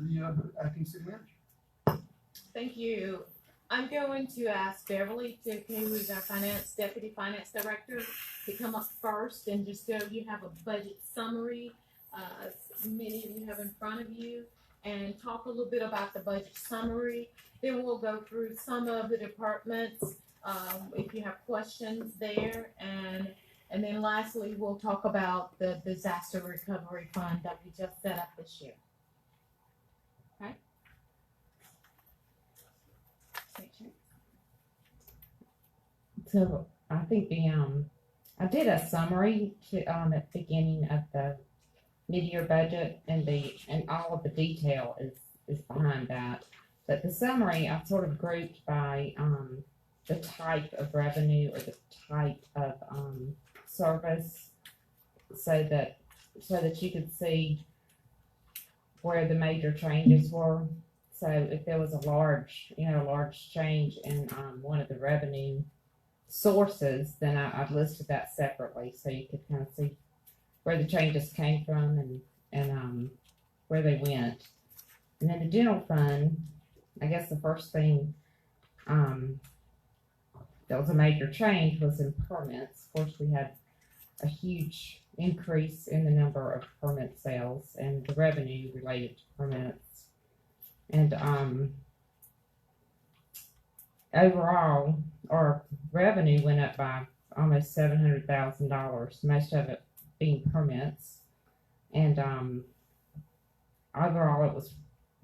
the acting city manager. Thank you. I'm going to ask Beverly who is our deputy finance director, to come up first and just you have a budget summary, many of you have in front of you, and talk a little bit about the budget summary. Then we'll go through some of the departments, if you have questions there, and then lastly, we'll talk about the disaster recovery fund that we just set up this year. Okay? So I think I did a summary at the beginning of the mid-year budget, and all of the detail is behind that. But the summary I sort of grouped by the type of revenue or the type of service, so that you could see where the major changes were. So if there was a large change in one of the revenue sources, then I've listed that separately, so you could kind of see where the changes came from and where they went. And then the general fund, I guess the first thing that was a major change was in permits. Of course, we had a huge increase in the number of permit sales and the revenue related to permits. And overall, our revenue went up by almost $700,000, most of it being permits. And overall,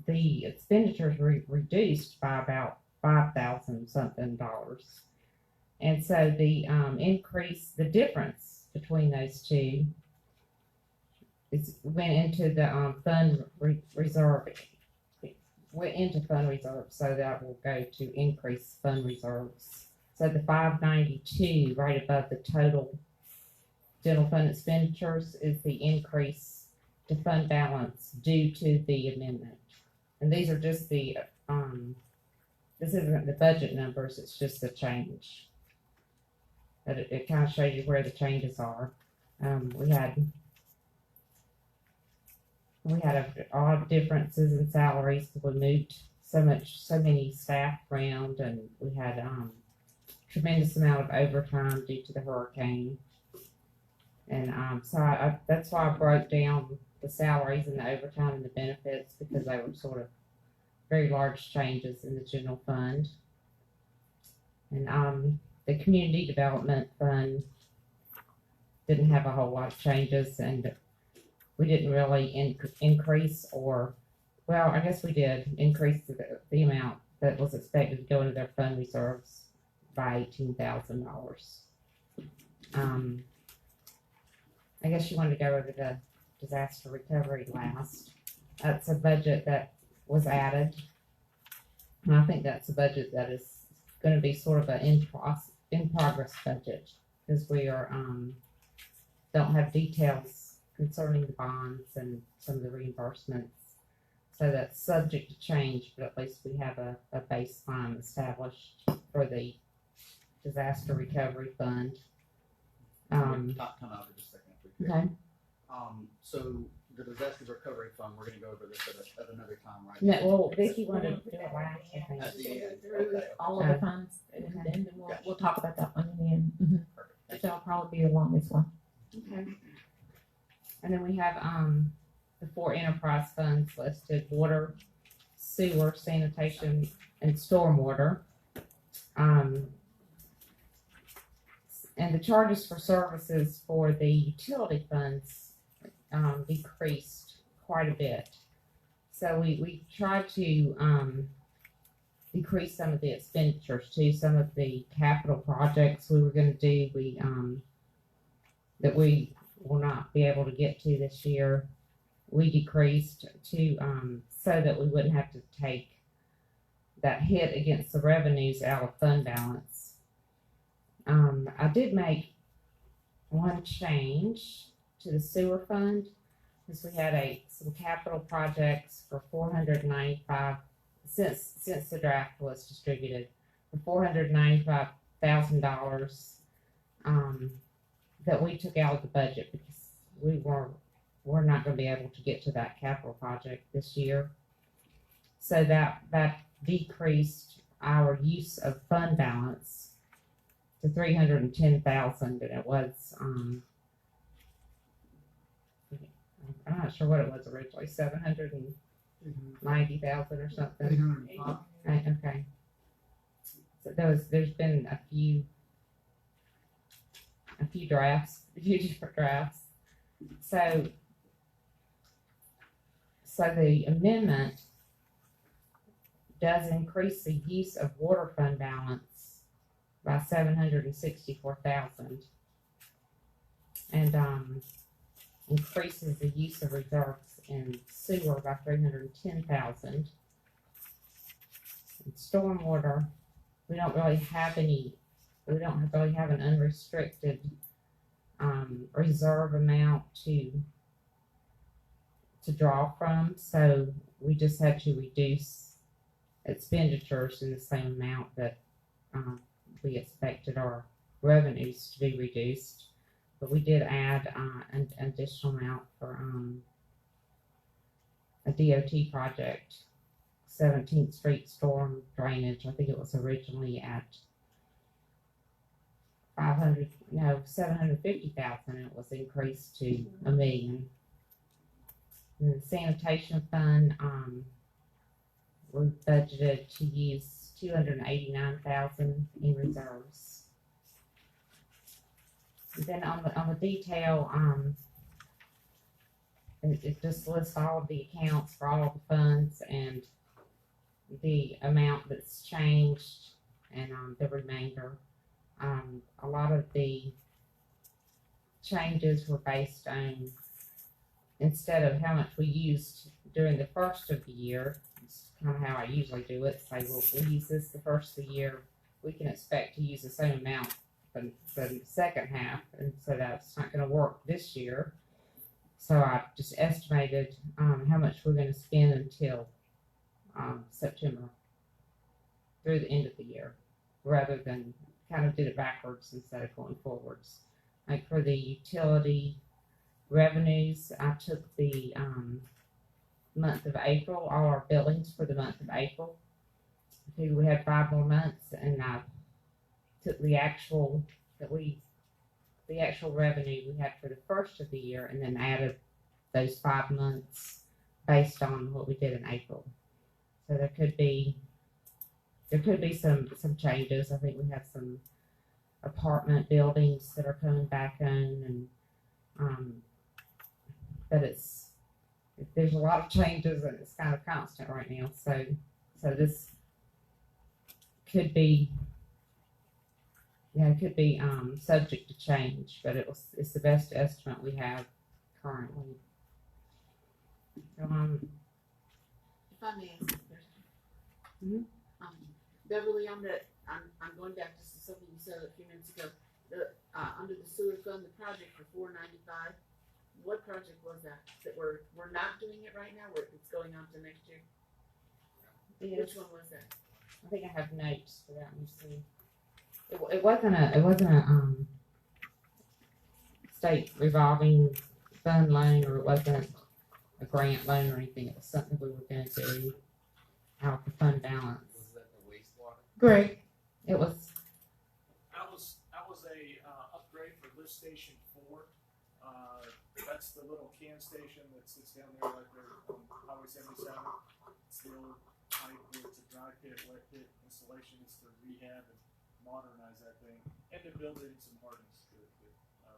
the expenditures were reduced by about $5,000 something. And so the difference between those two went into the fund reserve. Went into fund reserves, so that will go to increase fund reserves. So the 592 right above the total general fund expenditures is the increase to fund balance due to the amendment. And these are just the this isn't the budget numbers, it's just the change. But it kind of shows you where the changes are. We had odd differences in salaries because we moved so many staff around, and we had tremendous amount of overtime due to the hurricane. And so that's why I broke down the salaries and the overtime and the benefits, because they were sort of very large changes in the general fund. And the community development fund didn't have a whole lot of changes, and we didn't really increase, or, well, I guess we did increase the amount that was expected to go into their fund reserves by $18,000. I guess you wanted to go over the disaster recovery last. That's a budget that was added, and I think that's a budget that is going to be sort of an in progress budget, because we are don't have details concerning the bonds and some of the reimbursements. So that's subject to change, but at least we have a baseline established for the disaster recovery fund. Time out for just a second, if we could. Okay. So the disaster recovery fund, we're gonna go over this at another time, right? No, well, Vicki wanted to do it last, I think. At the end. Through Okay. all of the funds, and then we'll talk about that one in the end. Perfect. Which will probably be the longest one. Okay. And then we have the 4 enterprise funds listed: water, sewer, sanitation, and stormwater. And the charges for services for the utility funds decreased quite a bit. So we tried to decrease some of the expenditures too. Some of the capital projects we were going to do, that we will not be able to get to this year, we decreased to so that we wouldn't have to take that hit against the revenues out of fund balance. I did make one change to the sewer fund, because we had some capital projects for $495 since the draft was distributed, for $495,000 that we took out of the budget, because we're not going to be able to get to that capital project this year. So that decreased our use of fund balance to 310,000, and it was, I'm not sure what it was originally, 790,000 or something. 805. Right, okay. So there's been a few drafts, a few different drafts. So the amendment does increase the use of water fund balance by 764,000, and increases the use of reserves in sewer by 310,000. In stormwater, we don't really have an unrestricted reserve amount to draw from, so we just had to reduce expenditures in the same amount that we expected our revenues to be reduced. But we did add an additional amount for a DOT project, 17th Street storm drainage. I think it was originally at 750,000, and it was increased to $1 million. And the sanitation fund, we budgeted to use 289,000 in reserves. And then on the detail, it just lists all of the accounts for all of the funds and the amount that's changed and the remainder. A lot of the changes were based on, instead of how much we used during the first of the year, it's kind of how I usually do it. Say, we'll use this the first of the year. We can expect to use the same amount for the second half, and so that's not going to work this year. So I just estimated how much we're going to spend until September through the end of the year, rather than kind of did it backwards instead of going forwards. Like for the utility revenues, I took the month of April, all our billings for the month of April. We had 5 more months, and I took the actual revenue we had for the first of the year, and then added those 5 months based on what we did in April. So there could be some changes. I think we have some apartment buildings that are coming back on, and but there's a lot of changes, and it's kind of constant right now. So this could be, it could be subject to change, but it's the best estimate we have currently. So, If I may ask a question. Mhm. Beverly, I'm going back to something you said a few minutes ago. Under the sewer fund, the project for $495. What project was that? That we're not doing it right now, or it's going on to next year? yes, Which one was that? I think I have notes for that. Let me see. It wasn't a state revolving fund loan, or it wasn't a grant loan or anything. It was something we were going to do out of the fund balance. Was that the wastewater? Greg, It was, That was a upgrade for lift station 4. That's the little can station that sits down there right there on Highway 77. It's the old pipe where it's a dry pit, wet pit installation. It's to rehab and modernize that thing, and to build in some hardness to it.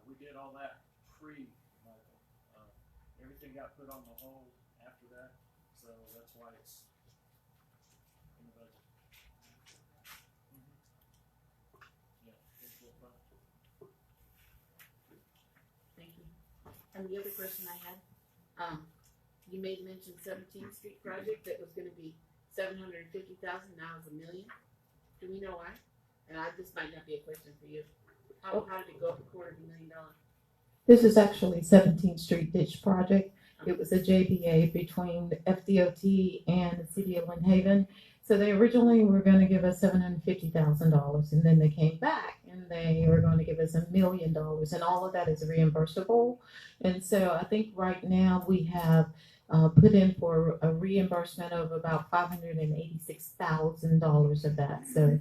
We did all that pre-Michael. Everything got put on the hold after that, so that's why it's in the budget. Yeah, it's real fun. Thank you. And the other question I had, you made mention 17th Street project that was gonna be 750,000, now it's $1 million. Do we know why? And this might not be a question for you. How did it go up $250,000? this is actually 17th Street Ditch Project. It was a JBA between the FDOT and the city of Lynn Haven. So they originally were going to give us $750,000, and then they came back and they were going to give us $1 million, and all of that is reimbursable. And so I think right now we have put in for a reimbursement of about $586,000 of that. So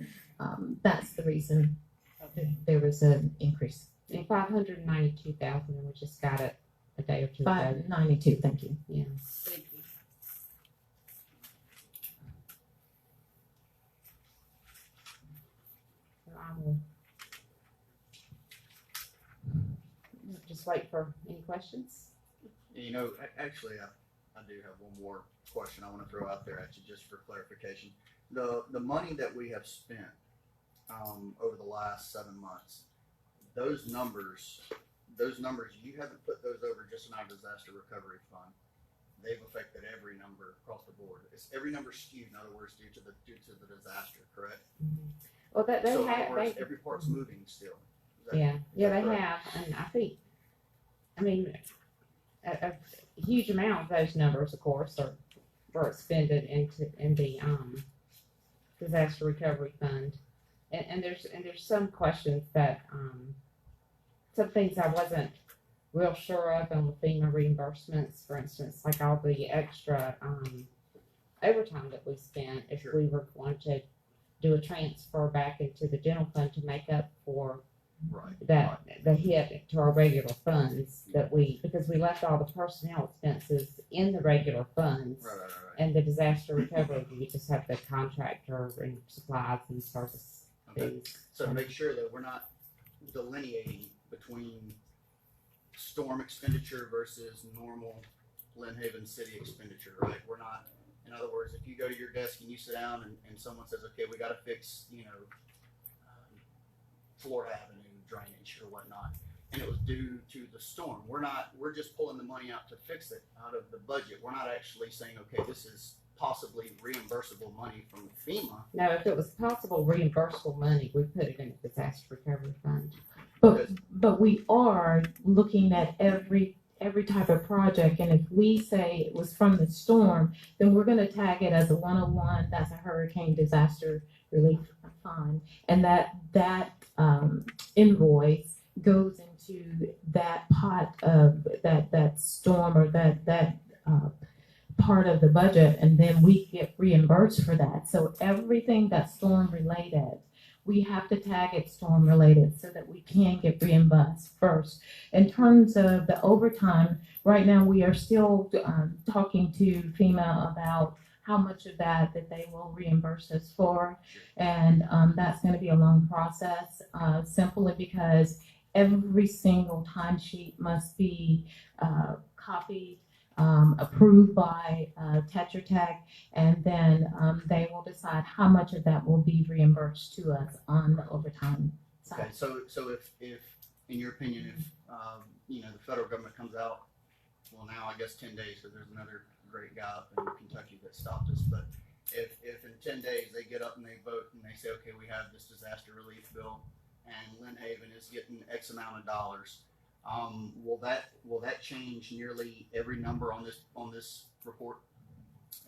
that's the reason there was an increase. And 592,000, and we just got it a day or two ago. 592, thank you. Yeah. Thank you. So I will just wait for any questions. You know, actually, I do have one more question I want to throw out there at you just for clarification. The money that we have spent over the last 7 months, those numbers, you haven't put those over just in our disaster recovery fund. They've affected every number across the board. Is every number skewed, in other words, due to the disaster, correct? Well, they So in other have. words, every part's moving still. Is that- Yeah, is that they correct? have, and I think, I mean, a huge amount of those numbers, of course, were expended in the disaster recovery fund, and there's some questions that some things I wasn't real sure of on the FEMA reimbursements, for instance, like all the extra overtime that we spent. If Sure. we were going to do a transfer back into the general fund to make up for Right. that the hit to our regular funds because we left all the personnel expenses in the regular funds, Right. and the disaster recovery we just have the contractor and supplies and service Okay. fees. So to make sure that we're not delineating between storm expenditure versus normal Lynn Haven city expenditure, right? We're not, in other words, if you go to your desk and you sit down and someone says, okay, we gotta fix, Florida Avenue drainage or whatnot, and it was due to the storm, we're just pulling the money out to fix it out of the budget. We're not actually saying, okay, this is possibly reimbursable money from FEMA. Now, if it was possible reimbursable money, we put it in the disaster recovery fund. But we are looking at every type of project, and if we say it was from the storm, then we're gonna tag it as a 101, that's a hurricane disaster relief fund. And that invoice goes into that pot of that storm or that part of the budget, and then we get reimbursed for that. So everything that's storm related, we have to tag it storm related so that we can get reimbursed first. In terms of the overtime, right now we are still talking to FEMA about how much of that they will reimburse us for, and that's going to be a long process, simply because every single timesheet must be copied, approved by Tetra Tech, and then they will decide how much of that will be reimbursed to us on the overtime Okay, side. so if in your opinion, if the federal government comes out, well, now I guess 10 days, because there's another great guy up in Kentucky that stopped us, but if in 10 days they get up and they vote and they say, okay, we have this disaster relief bill and Lynn Haven is getting X amount of dollars, will that change nearly every number on this report?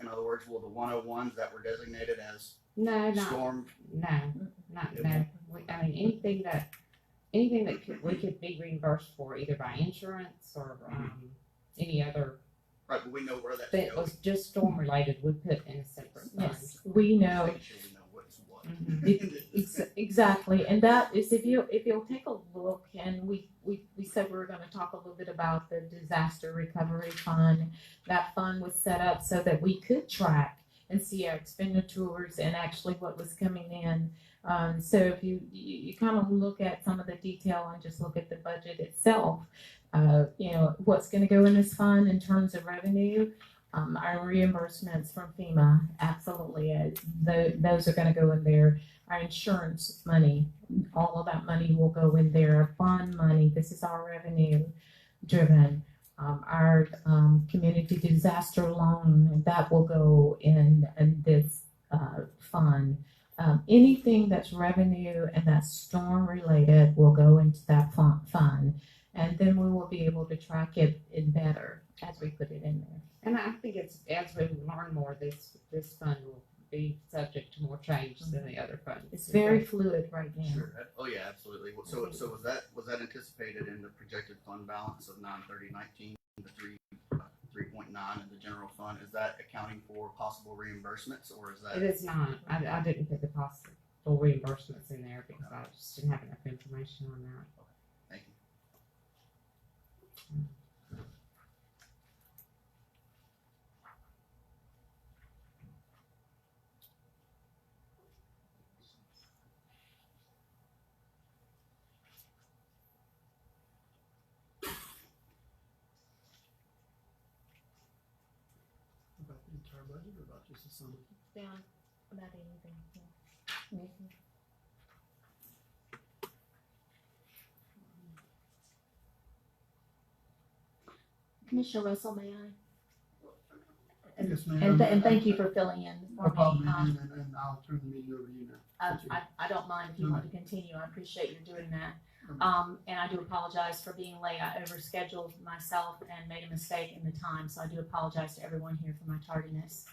In other words, will the 101s that were designated as storm? No. I mean, anything that we could be reimbursed for either by insurance or any other. Right, but we know where that's That going. was just storm related, we put in a separate fund. Yes, we know. Just make sure we know what's what. Exactly, and that is if you'll take a look, and we said we were going to talk a little bit about the disaster recovery fund. That fund was set up so that we could track and see our expenditures and actually what was coming in. So if you kind of look at some of the detail and just look at the budget itself, what's going to go in this fund in terms of revenue. Our reimbursements from FEMA, absolutely, those are going to go in there. Our insurance money, all of that money will go in there. Our bond money, this is our revenue driven. Our community disaster loan, that will go in this fund. Anything that's revenue and that's storm related will go into that fund, and then we will be able to track it better as we put it in there. And I think it's as we learn more, this fund will be subject to more change than the other funds. It's very fluid right now. Sure. Oh yeah, absolutely. So was that anticipated in the projected fund balance of 93019, the 3.9 in the general fund. Is that accounting for possible reimbursements, or is It that? is not. I didn't put the possible reimbursements in there because I just didn't have enough information on that. Thank you. About the entire budget or about just the sum? Down about anything. Commissioner Russell, may I? Yes, ma'am. And thank you for filling in No for me. problem, and I'll turn the meeting over to you now. I don't mind if you want to continue. I appreciate you doing that. And I do apologize for being late. I overscheduled myself and made a mistake in the time, so I do apologize to everyone here for my tardiness.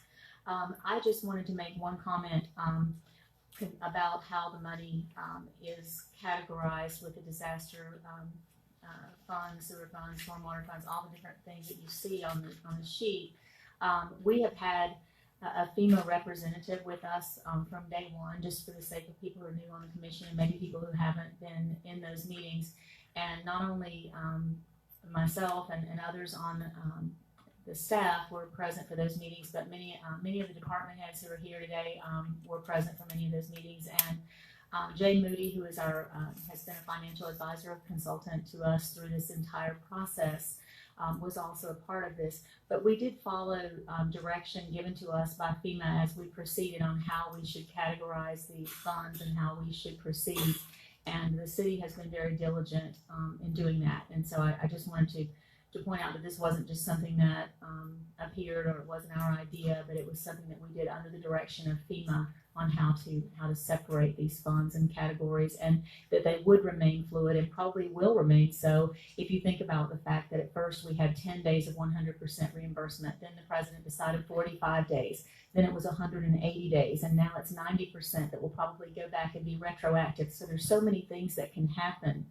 I just wanted to make one comment about how the money is categorized with the disaster funds, sewer funds, stormwater funds, all the different things that you see on the sheet. We have had a FEMA representative with us from day one, just for the sake of people who are new on the commission and maybe people who haven't been in those meetings. And not only myself and others on the staff were present for those meetings, but many of the department heads who are here today were present for many of those meetings. And Jay Moody, who is has been a financial advisor consultant to us through this entire process, was also a part of this. But we did follow direction given to us by FEMA as we proceeded on how we should categorize the funds and how we should proceed. And the city has been very diligent in doing that. And so I just wanted to point out that this wasn't just something that appeared or it wasn't our idea, but it was something that we did under the direction of FEMA on how to separate these funds and categories, and that they would remain fluid and probably will remain so if you think about the fact that at first we had 10 days of 100% reimbursement, then the president decided 45 days, then it was 180 days, and now it's 90% that will probably go back and be retroactive. So there's so many things that can happen.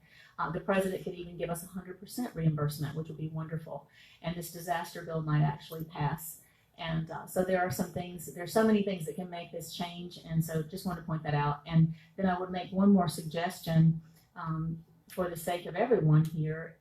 The president could even give us 100% reimbursement, which would be wonderful. And this disaster bill might actually pass. And so there's so many things that can make this change. And so just want to point that out. And then I would make one more suggestion for the sake of everyone here.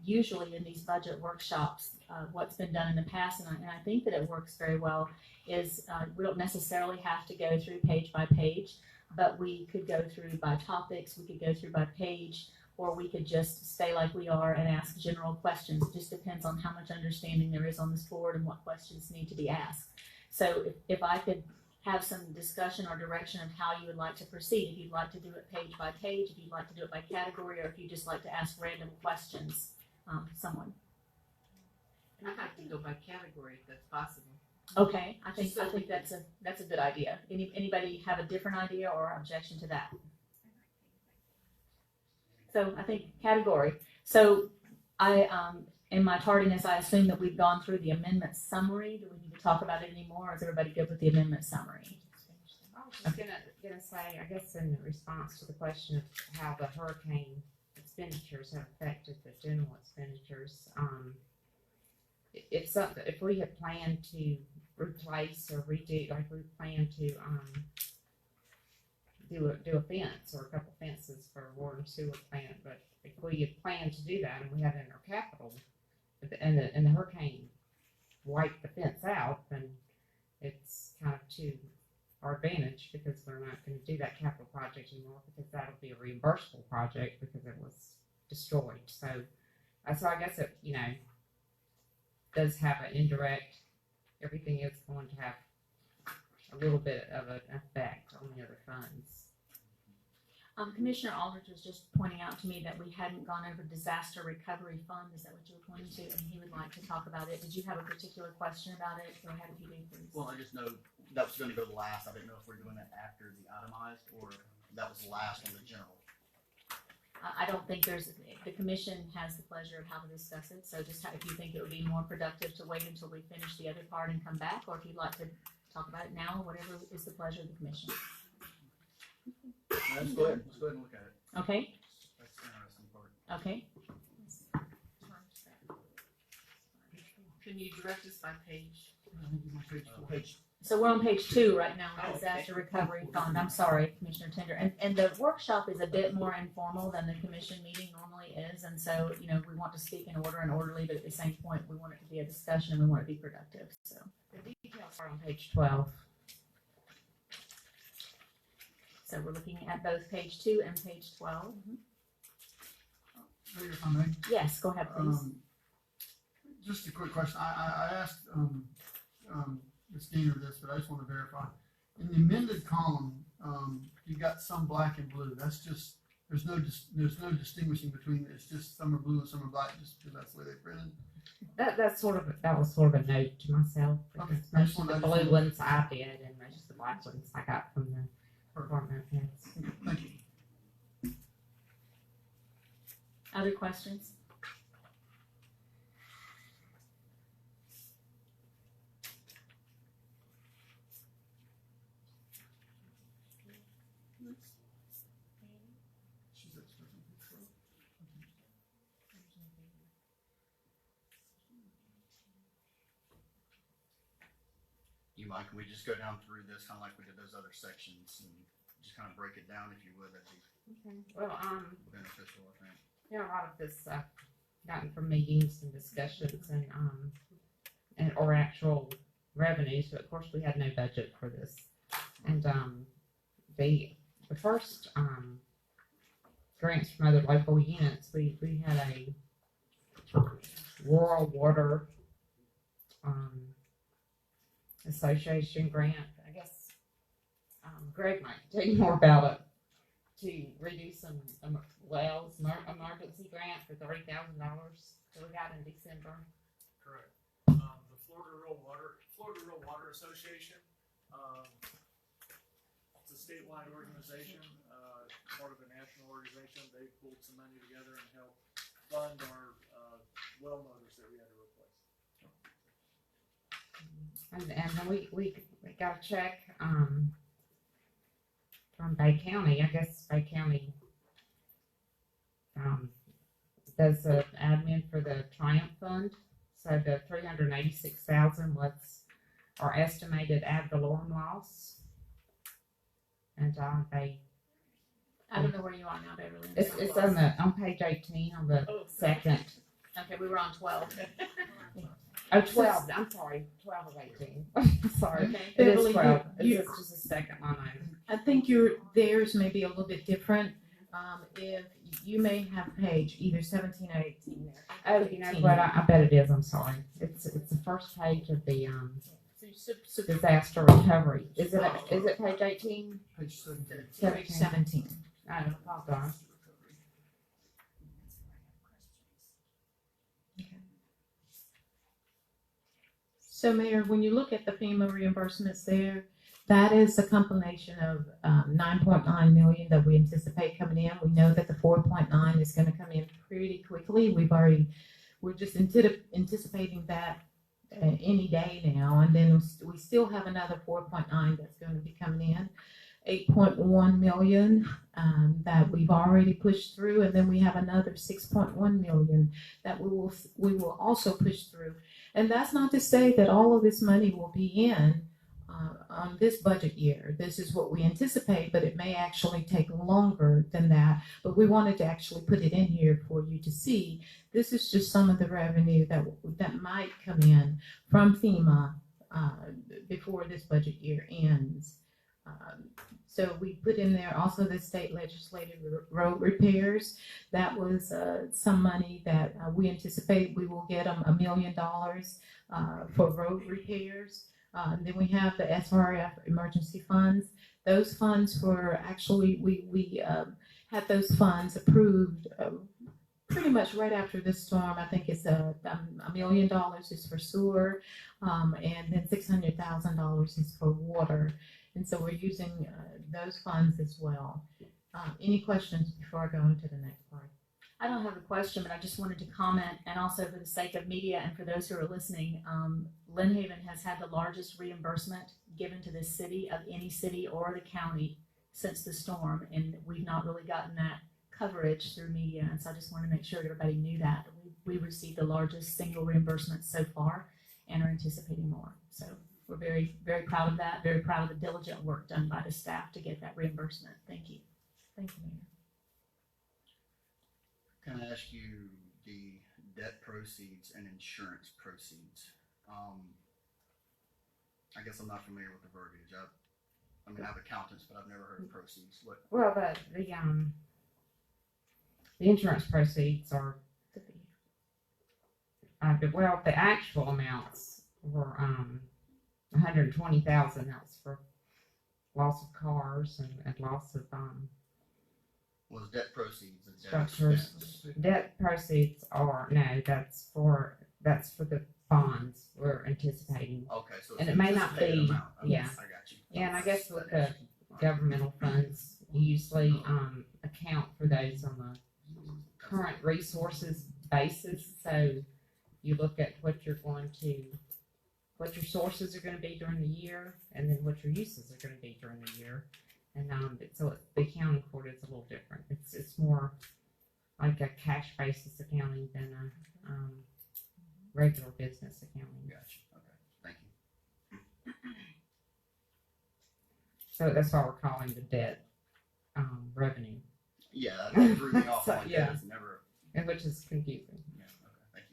Usually in these budget workshops, what's been done in the past, and I think that it works very well, is we don't necessarily have to go through page by page, but we could go through by topics, we could go through by page, or we could just stay like we are and ask general questions. It just depends on how much understanding there is on this board and what questions need to be asked. So if I could have some discussion or direction of how you would like to proceed, if you'd like to do it page by page, if you'd like to do it by category, or if you'd just like to ask random questions, someone. And I'd like to go by category if that's possible. Okay, I think that's a good idea. Anybody have a different idea or objection to that? So I think category. So in my tardiness, I assume that we've gone through the amendment summary. Do we need to talk about it anymore, or is everybody good with the amendment summary? I was just gonna say, I guess in response to the question of how the hurricane expenditures have affected the general expenditures, if we had planned to replace or redo, like we plan to do a fence or a couple fences for a water and sewer plant, but if we had planned to do that and we had it in our capital, and the hurricane wiped the fence out, then it's kind of to our advantage because we're not going to do that capital project anymore because that'll be a reimbursable project because it was destroyed. So I guess it does have an indirect. Everything is going to have a little bit of an effect on the other funds. Commissioner Aldridge was just pointing out to me that we hadn't gone over disaster recovery fund. Is that what you were pointing to? And he would like to talk about it. Did you have a particular question about it? Go ahead if you do, please. Well, I just know that was going to go last. I didn't know if we're doing it after the itemized or that was last on the general. I don't think the commission has the pleasure of how to discuss it. So just if you think it would be more productive to wait until we finish the other part and come back, or if you'd like to talk about it now, whatever is the pleasure of the commission. Let's go ahead and look at it. Okay. That's the interesting part. Okay. Can you direct us by page? I think it's on page four. So we're on page 2 right now, Oh, disaster recovery fund. I'm sorry, Commissioner Tender. And the workshop is a bit more informal than the commission meeting normally is. And so, you know, we want to speak in order and orderly, but at the same point, we want it to be a discussion and we want it to be productive, so. The details are on page 12. So we're looking at both page 2 and page 12. Mayor, if I may, Yes, go ahead, please. just a quick question. I asked, Ms. Gainer this, but I just want to verify. In the amended column, you've got some black and blue. That's just, there's no distinguishing between, it's just some are blue and some are black, just because that's the way they printed. That was sort of a note to myself. Okay. Because most of the blue ones I did, and most of the black ones I got from the department heads. Thank you. Other questions? She's expecting page 12. You mind, can we just go down through this kind of like we did those other sections and just kind of break it down if you would? That'd be Okay. Well, beneficial, I think. yeah, a lot of this gotten from meetings and discussions and or actual revenues, but of course we had no budget for this. And the first grants from other local units, we had a rural water association grant. I guess Greg might tell you more about it, to redo some wells, emergency grant for $30,000 that we got in December. Correct. The Florida Rural Water Association, it's a statewide organization, part of a national organization. They pulled some money together and helped fund our well motors that we had to replace. And then we got a check from Bay County. I guess Bay County does the admin for the Triumph Fund. So the $386,000 was our estimated ad valorem loss. And they I don't know where you are now, Beverly. I'm it's sorry. on page 18 on the second. Okay, we were on 12. Oh, 12. I'm sorry, 12 of 18. Sorry. Okay. It is Beverly, 12. you- It's just a second line item. I think theirs may be a little bit different. If you may have page either 17 or 18 there. Oh, you know what? I bet it is. I'm sorry. It's the first page of the disaster recovery. Is it page 18? Page 17. Page 17. I apologize. So Mayor, when you look at the FEMA reimbursements there, that is a combination of 9.9 million that we anticipate coming in. We know that the 4.9 is going to come in pretty quickly. We're just anticipating that any day now, and then we still have another 4.9 that's going to be coming in. 8.1 million that we've already pushed through, and then we have another 6.1 million that we will also push through. And that's not to say that all of this money will be in on this budget year. This is what we anticipate, but it may actually take longer than that. But we wanted to actually put it in here for you to see. This is just some of the revenue that might come in from FEMA before this budget year ends. So we put in there also the state legislative road repairs. That was some money that we anticipate we will get $1 million for road repairs. Then we have the Srf Emergency Funds. Those funds were actually, we had those funds approved pretty much right after this storm. I think it's $1 million is for sewer, and then $600,000 is for water. And so we're using those funds as well. Any questions before I go into the next part? I don't have a question, but I just wanted to comment, and also for the sake of media and for those who are listening, Lynn Haven has had the largest reimbursement given to this city of any city or the county since the storm, and we've not really gotten that coverage through media, and so I just wanted to make sure everybody knew that. We received the largest single reimbursement so far, and are anticipating more. So we're very, very proud of that, very proud of the diligent work done by the staff to get that reimbursement. Thank you. Thank you, Mayor. Can I ask you the debt proceeds and insurance proceeds? I guess I'm not familiar with the verbiage. I mean, I have accountants, but I've never heard of proceeds. What? Well, the insurance proceeds are, the actual amounts were, 120,000. That was for loss of cars and loss of, Was debt proceeds and debt structures. expense? Debt proceeds are, no, that's for the bonds we're anticipating. Okay, so it's And it may not anticipated be- amount. Okay, yeah. I got you. Yeah, and I guess with the governmental funds, you usually, account for those on the current resources basis. So you look at what your sources are gonna be during the year, and then what your uses are gonna be during the year. And, so the accounting for it is a little different. It's more like a cash basis accounting than a, regular business accounting. Gotcha. Okay, thank you. So that's why we're calling the debt, revenue, Yeah, that threw me off So, like yeah. that. It's never. and which is confusing. Yeah. Okay, thank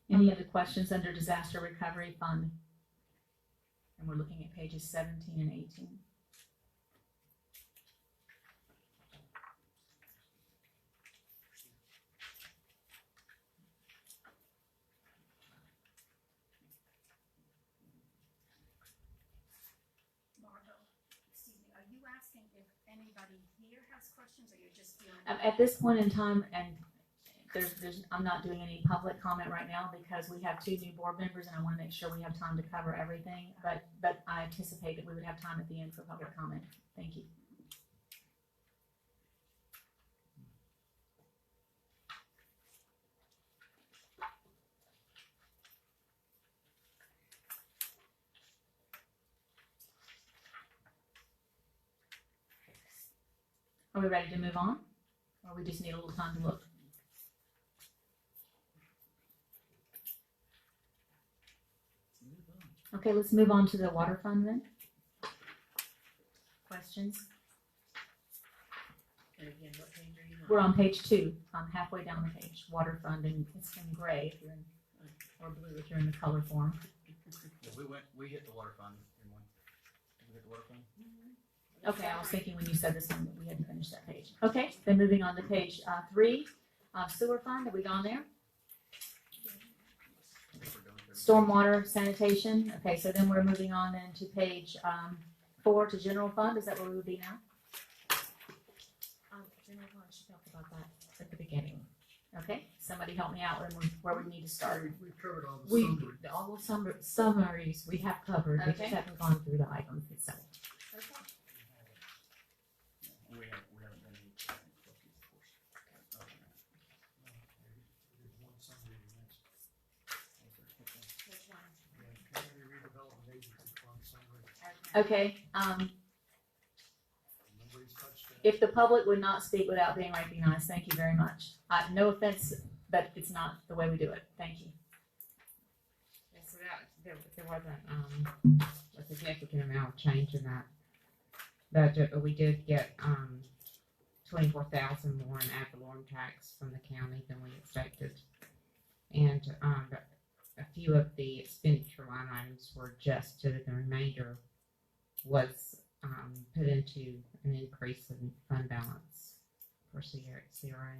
you. Any other questions under disaster recovery fund? And we're looking at pages 17 and 18. Margot, excuse me, are you asking if anybody here has questions, or you're just feeling? At this point in time, and I'm not doing any public comment right now because we have 2 new board members and I want to make sure we have time to cover everything. But I anticipate that we would have time at the end for public comment. Thank you. Are we ready to move on? Or we just need a little time to look? Okay, let's move on to the water fund then. Questions? And again, what page are you on? We're on page 2. I'm halfway down the page. Water fund, and it's in gray if you're in, or blue if you're in the color form. Yeah, we hit the water fund in one. Did we hit the water fund? Okay, I was thinking when you said this one that we had to finish that page. Okay, then moving on to page 3, sewer fund. Have we gone there? I think we're done with Stormwater sanitation. Okay, so then we're moving on then to page 4 to general fund. Is that where we would be now? General fund, she talked about that at the beginning. Okay, somebody help me out where we need to start. We covered all the summaries. All the summaries we have covered, we Okay. just haven't gone through the items itself. And we haven't done any questions, of course. Okay. There's one summary next. Which one? Community Redevelopment Agency Fund summary. Okay, Nobody's touched that. if the public would not speak without being recognized, thank you very much. No offense, but it's not the way we do it. Thank you. Yeah, so there wasn't, a significant amount of change in that budget, but we did get, 24,000 more in ad valorem tax from the county than we expected. And, but a few of the expenditure line items were adjusted, the remainder was, put into an increase in fund balance for CRA.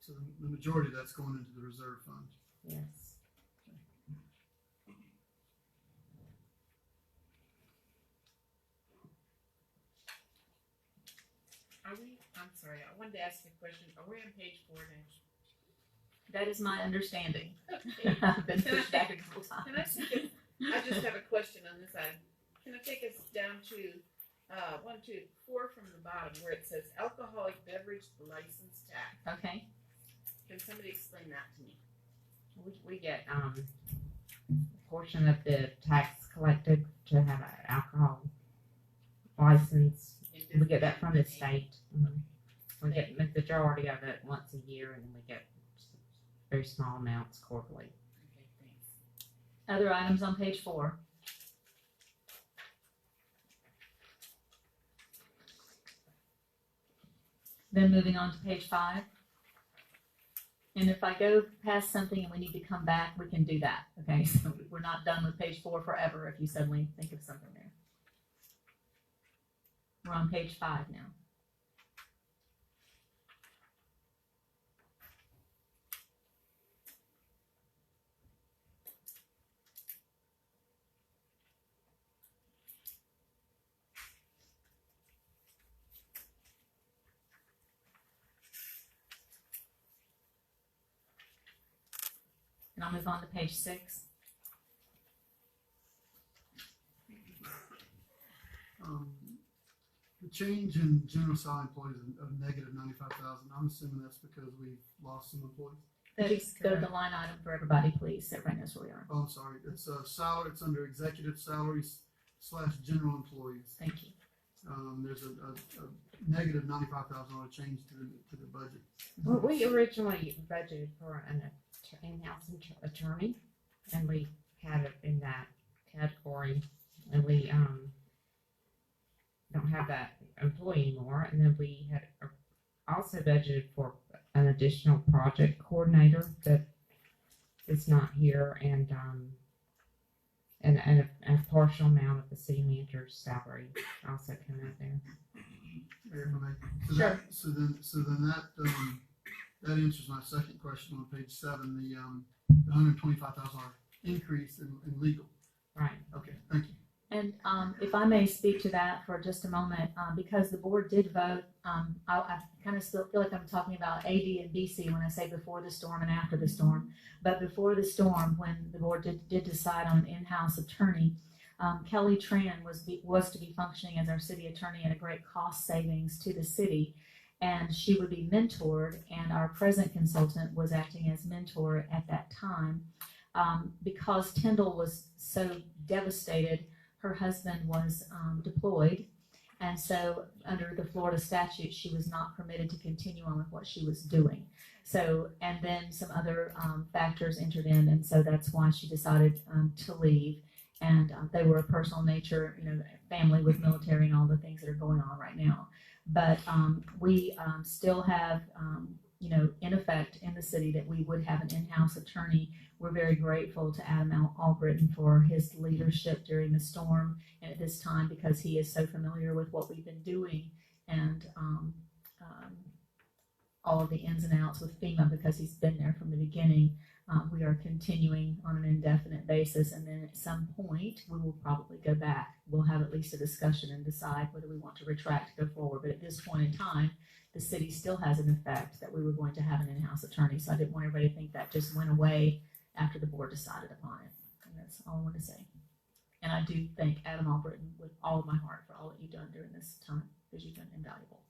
So the majority of that's going into the reserve fund. Yes. I'm sorry, I wanted to ask a question. Are we on page 4 now? That is my understanding. Okay. I've been pushed back a couple times. Can I take I just have a question on this side. Can I take us down to 1, 2, 4 from the bottom where it says alcoholic beverage license tax? Okay. Can somebody explain that to me? We get, a portion of the tax collected to have an alcohol license. We get that from the state. We get the majority of it once a year, and then we get very small amounts quarterly. Okay, thanks. Other items on page 4. Then moving on to page 5. And if I go past something and we need to come back, we can do that. Okay, so we're not done with page 4 forever if you suddenly think of something there. We're on page 5 now. And I'll move on to page 6. The change in general salary employees of negative 95,000. I'm assuming that's because we've lost some employees. Please go to the line item for everybody, please, so everybody knows where we are. Oh, I'm sorry. It's salary. It's under executive salaries / general employees. Thank you. There's a negative 95,000 change to the budget. Well, we originally budgeted for an in-house attorney, and we had it in that category, and we don't have that employee anymore. And then we had also budgeted for an additional project coordinator that is not here, and a partial amount of the city manager's salary also came out there. So then that answers my second question on page 7. The $125,000 increase in legal. Right. Okay, thank you. And if I may speak to that for just a moment, because the board did vote, I kind of still feel like I'm talking about AD and BC when I say before the storm and after the storm. But before the storm, when the board did decide on an in-house attorney, Kelly Tran was to be functioning as our city attorney at a great cost savings to the city. And she would be mentored, and our present consultant was acting as mentor at that time. Because Tyndall was so devastated, her husband was deployed, and so under the Florida statute, she was not permitted to continue on with what she was doing. So, and then some other factors entered in, and so that's why she decided to leave. And they were of personal nature, family with military and all the things that are going on right now. But we still have, in effect in the city that we would have an in-house attorney. We're very grateful to Adam Albritton for his leadership during the storm and at this time, because he is so familiar with what we've been doing and all of the ins and outs with FEMA, because he's been there from the beginning. We are continuing on an indefinite basis, and then at some point we will probably go back. We'll have at least a discussion and decide whether we want to retract to go forward. But at this point in time, the city still has an effect that we were going to have an in-house attorney. So I didn't want everybody to think that just went away after the board decided upon it. And that's all I want to say. And I do thank Adam Albritton with all of my heart for all that you've done during this time, because you've been invaluable.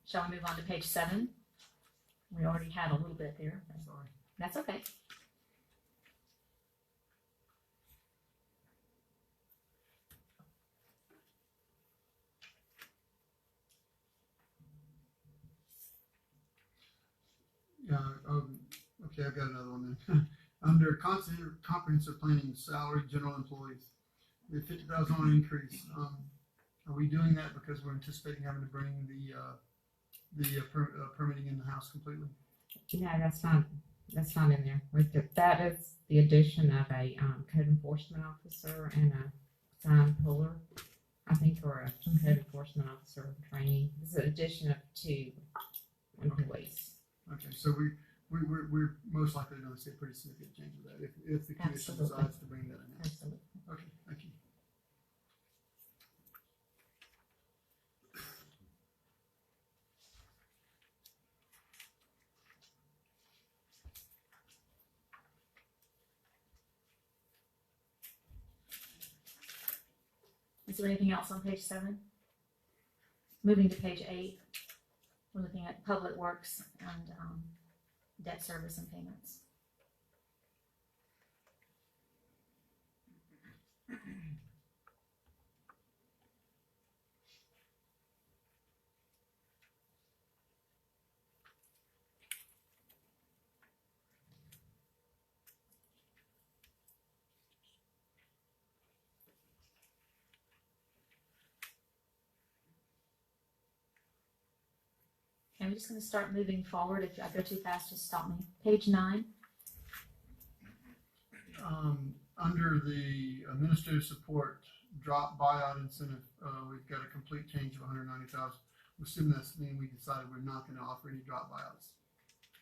Shall we move on to page 7? We already had a little bit there. Sorry. That's okay. Yeah. Okay, I've got another one then. Under comprehensive planning, salary, general employees, the $50,000 increase. Are we doing that because we're anticipating having to bring the permitting in the house completely? No, that's not in there. That is the addition of a code enforcement officer and a sign puller, I think, or a code enforcement officer training. This is an addition of 2 employees. Okay, so we're most likely going to see a pretty significant change with that if the commission Absolutely. decides to bring that in. Absolutely. Okay, thank you. Is there anything else on page 7? Moving to page 8, we're looking at public works and debt service and payments. And I'm just going to start moving forward. If I go too fast, just stop me. Page 9. Under the administrative support drop buyout incentive, we've got a complete change of 190,000. I'm assuming that's mean we decided we're not going to offer any drop buyouts.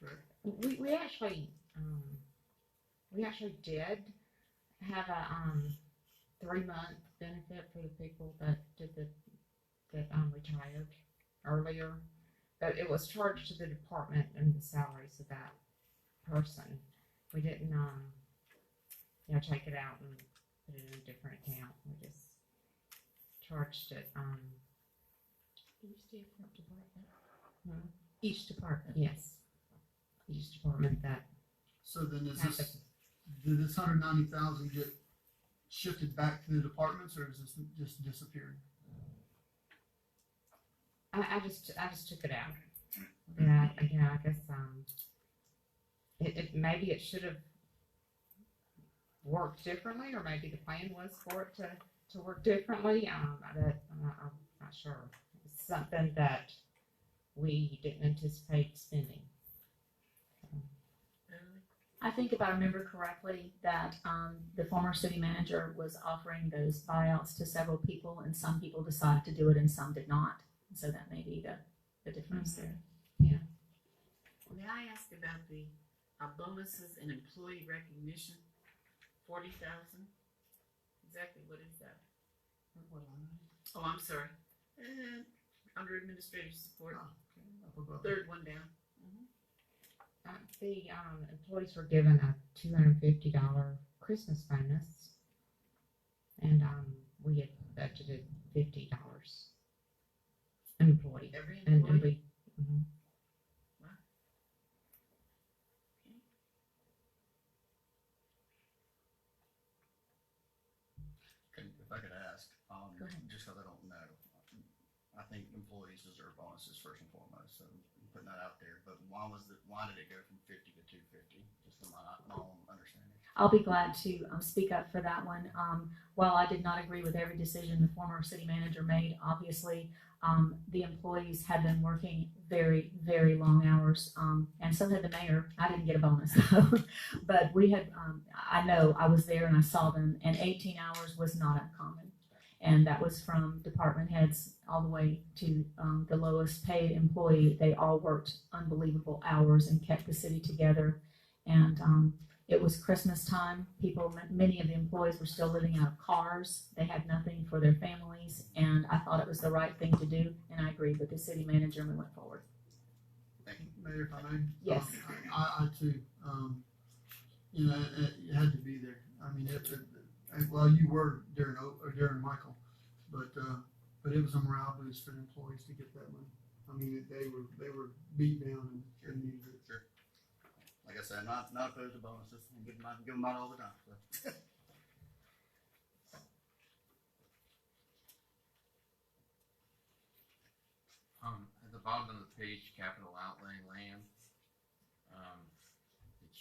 Correct? We actually did have a 3-month benefit for the people that retired earlier, but it was charged to the department and the salaries of that person. We didn't take it out and put it in a different account. We just charged it Each department. yes, each department that So then is has this, did this 190,000 get shifted back to the departments, or is this just disappearing? I just took it out. Yeah, I guess it maybe it should have worked differently, or maybe the plan was for it to work differently. I'm not sure. It's something that we didn't anticipate spending. I think if I remember correctly, that the former city manager was offering those buyouts to several people, and some people decided to do it and some did not. So that may be the difference there. May I ask about the bonuses and employee recognition? 40,000? Exactly what is that? Oh, I'm sorry. Under administrative support, Up above. third one down. The employees were given a $250 Christmas bonus, and we had budgeted $50 an employee. Every And employee? we, mhm. If I could ask, Go ahead. just because I don't know, I think employees deserve bonuses first and foremost, so I'm putting that out there. But why did it go from 50 to 250? Just from my own understanding. I'll be glad to speak up for that one. While I did not agree with every decision the former city manager made, obviously, the employees had been working very, very long hours, and so had the mayor. I didn't get a bonus, though. But we had, I know, I was there and I saw them, and 18 hours was not uncommon. And that was from department heads all the way to the lowest paid employee. They all worked unbelievable hours and kept the city together. And it was Christmas time. Many of the employees were still living out of cars. They had nothing for their families, and I thought it was the right thing to do, and I agreed with the city manager and we went forward. Thank you. Mayor, if I may? Yes. I too, it had to be there. I mean, well, you were during Michael, but it was a morale boost for the employees to get that money. I mean, they were beat down and needed it. Sure. Like I said, not opposed to bonuses. I give them out all the time. So. At the bottom of the page, capital outlay land. It's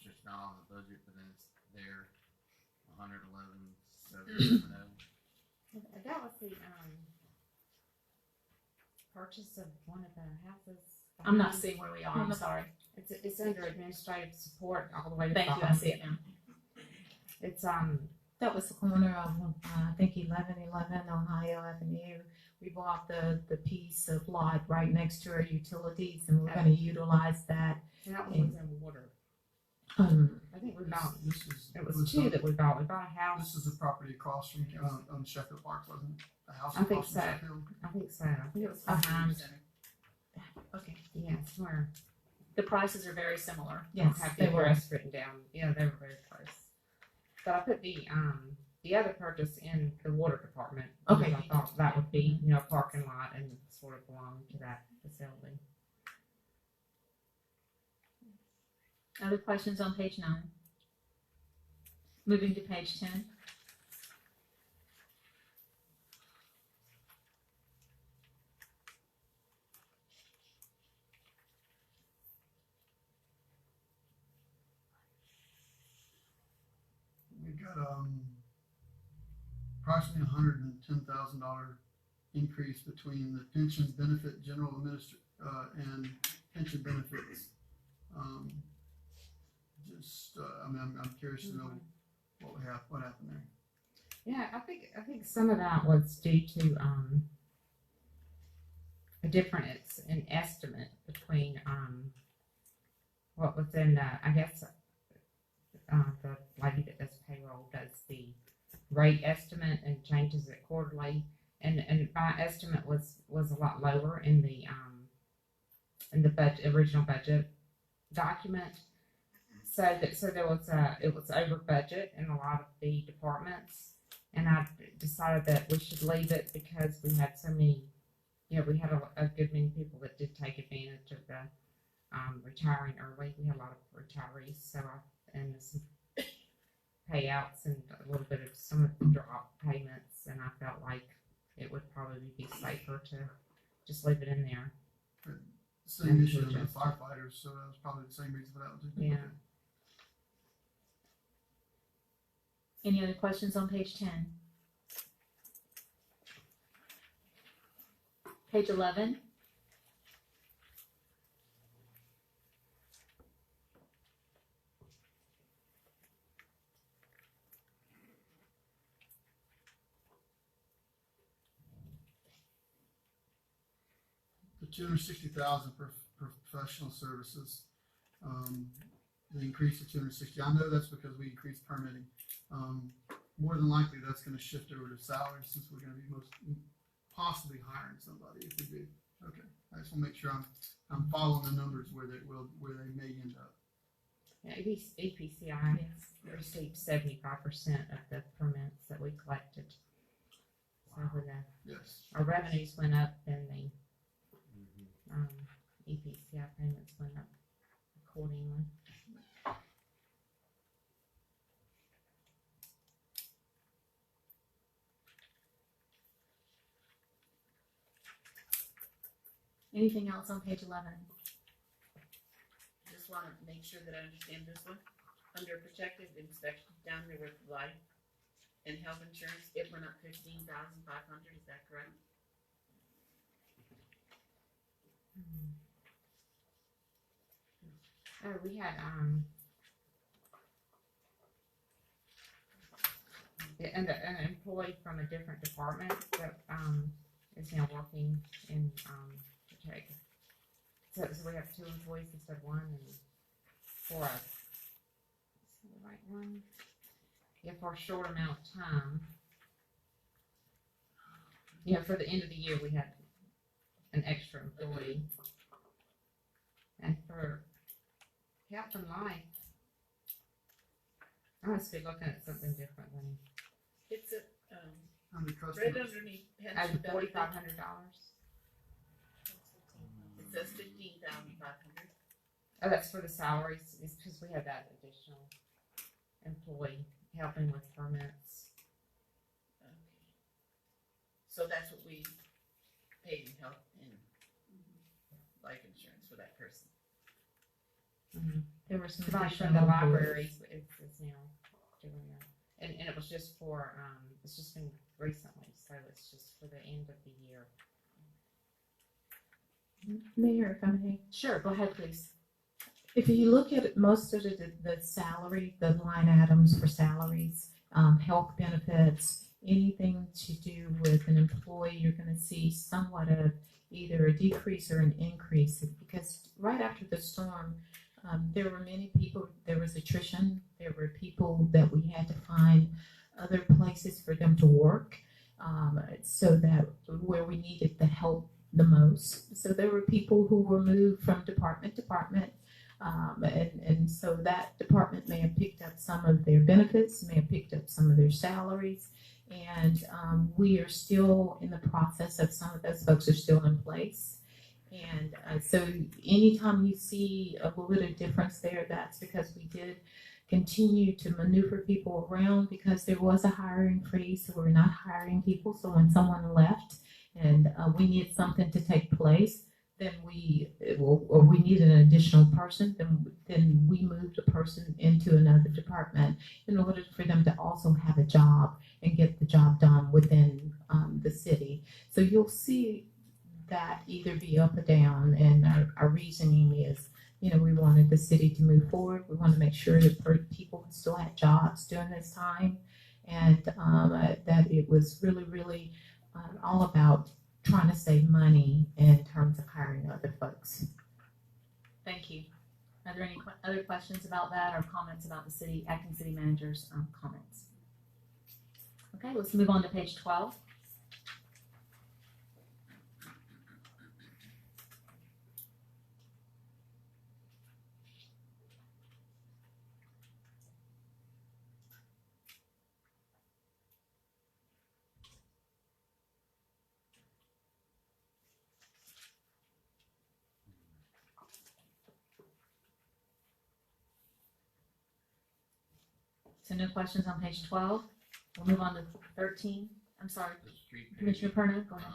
just not on the budget, but then it's there. 111,770. That was the purchase of one of the houses. I'm not seeing where we are, I'm sorry. It's under administrative support all the way to the Thank you, I bottom. see it now. It's That was the corner of, I think 1111 Ohio Avenue. We bought the piece of lot right next to our utilities, and we're gonna utilize that. that one was in water. I think we bought. It was two that we bought. We bought a house. This is the property across from on Sheffield Park, wasn't it? The house I think across from so. Sheffield. I think so. I think it was behind. Okay. Yeah, somewhere. The prices are very similar. I don't Yes, have they the were. address written down. Yeah, they were very close. But I put the the other purchase in the water department. Okay. because I thought that would be, a parking lot and sort of belong to that facility. Other questions on page 9? Moving to page 10. We got, approximately $110,000 increase between the pension benefit general and pension benefits. I'm curious to know what happened there. Yeah, I think some of that was due to a difference in estimate between what was in I guess the lady that does payroll does the rate estimate and changes it quarterly, and my estimate was a lot lower in the original budget document. So there was it was over budget in a lot of the departments, and I decided that we should leave it because we had so many, we had a good many people that did take advantage of the retiring early. We had a lot of retirees, and some payouts and a little bit of some of the drop payments, and I felt like it would probably be safer to just leave it in there. Same issue with the firefighters, so that was probably the same reason for that one too. Yeah. Any other questions on page 10? Page 11. The $260,000 for professional services. The increase to 260. I know that's because we increased permitting. More than likely, that's going to shift over to salaries since we're going to be possibly hiring somebody if we do. Okay, I just want to make sure I'm following the numbers where they may end up. Yeah, EPCI received 75% of the permits that we collected. So Yes. our revenues went up, and the EPCI payments went up accordingly. Anything else on page 11? Just wanna make sure that I understand this one. Under protective inspection, down there with life and health insurance, it went up 15,500, is that correct? Oh, we had an employee from a different department that is now working in protect. So we have 2 employees instead of 1, and for a the right one. Yeah, for a short amount of time. For the end of the year we had an extra employee. And for health and life, I must be looking at something different than It's a, Under right customers. underneath pension benefit, $4,500. it says 15,500. Oh, that's for the salaries. It's because we had that additional employee helping with permits. Okay. So that's what we paid in health and life insurance for that person. Mm-hmm. There were some Like additional from the employees. libraries, it's now doing that, and it was just for it's just been recently, so it's just for the end of the year. Mayor, if I may. Sure, go ahead, please. If you look at most of the salary, the line items for salaries, health benefits, anything to do with an employee, you're going to see somewhat of either a decrease or an increase. Because right after the storm, there were many people, there was attrition, there were people that we had to find other places for them to work, so that where we needed the help the most. So there were people who were moved from department to department. And so that department may have picked up some of their benefits, may have picked up some of their salaries. And we are still in the process of some of those folks are still in place. And so anytime you see a little bit of difference there, that's because we did continue to maneuver people around because there was a hiring freeze, so we're not hiring people. So when someone left and we needed something to take place, then we needed an additional person, then we moved a person into another department in order for them to also have a job and get the job done within the city. So you'll see that either be up or down, and our reasoning is, we wanted the city to move forward. We want to make sure that people still had jobs during this time, and that it was really, really all about trying to save money in terms of hiring other folks. Thank you. Are there any other questions about that or comments about the acting city manager's comments? Okay, let's move on to page 12. So no questions on page 12. We'll move on to 13. I'm sorry, The street Commissioner paving, Perna, go ahead.